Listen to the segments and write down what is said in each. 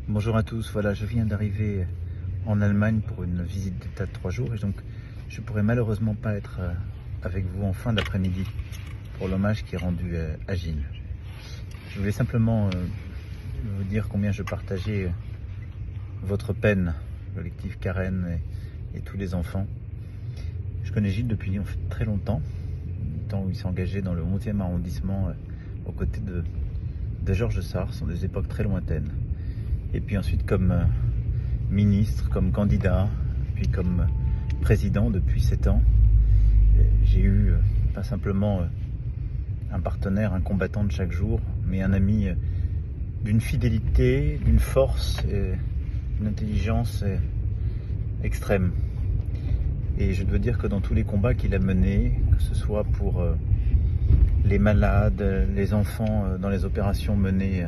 Bonjour à tous, voilà, je viens d'arriver en Allemagne pour une visite d'État de 3 jours et donc je pourrais malheureusement pas être avec vous en fin d'après-midi pour l'hommage qui est rendu à Gilles. Je voulais simplement vous dire combien je partageais votre peine, collectif Karen et tous les enfants. Je connais Gilles depuis en fait, très longtemps, du temps où il s'est engagé dans le 11e arrondissement aux côtés de Georges Sarr, ce sont des époques très lointaines. Et puis ensuite comme ministre, comme candidat, puis comme président depuis 7 ans. J'ai eu pas simplement un partenaire, un combattant de chaque jour, mais un ami d'une fidélité, d'une force, d'une intelligence extrême. Et je dois dire que dans tous les combats qu'il a menés, que ce soit pour les malades, les enfants dans les opérations menées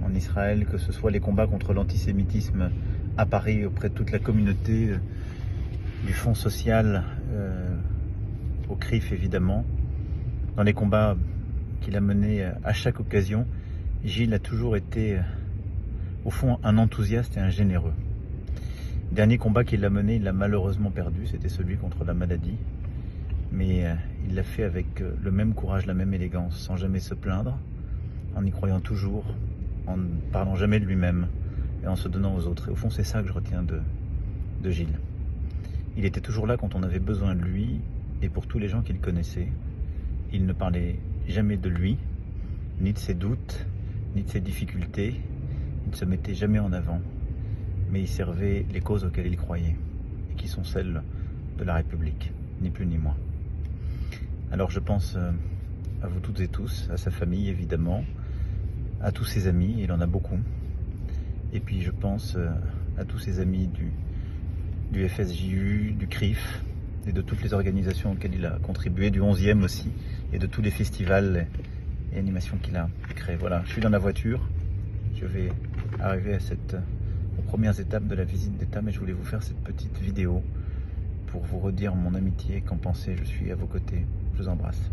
en Israël, que ce soit les combats contre l'antisémitisme à Paris auprès de toute la communauté du Fonds social au CRIF évidemment, dans les combats qu'il a menés à chaque occasion, Gilles a toujours été au fond un enthousiaste et un généreux. Le dernier combat qu'il a mené, il l'a malheureusement perdu, c'était celui contre la maladie, mais il l'a fait avec le même courage, la même élégance, sans jamais se plaindre, en y croyant toujours, en ne parlant jamais de lui-même et en se donnant aux autres. Et au fond, c'est ça que je retiens de Gilles. Il était toujours là quand on avait besoin de lui et pour tous les gens qu'il connaissait. Il ne parlait jamais de lui, ni de ses doutes, ni de ses difficultés. Il ne se mettait jamais en avant, mais il servait les causes auxquelles il croyait et qui sont celles de la République, ni plus ni moins. Alors je pense à vous toutes et tous, à sa famille évidemment, à tous ses amis, il en a beaucoup. Et puis je pense à tous ses amis du FSJU, du CRIF et de toutes les organisations auxquelles il a contribué, du 11e aussi, et de tous les festivals et animations qu'il a créés. Voilà, je suis dans la voiture, je vais arriver aux premières étapes de la visite d'État, mais je voulais vous faire cette petite vidéo pour vous redire mon amitié, qu'en pensez, je suis à vos côtés, je vous embrasse.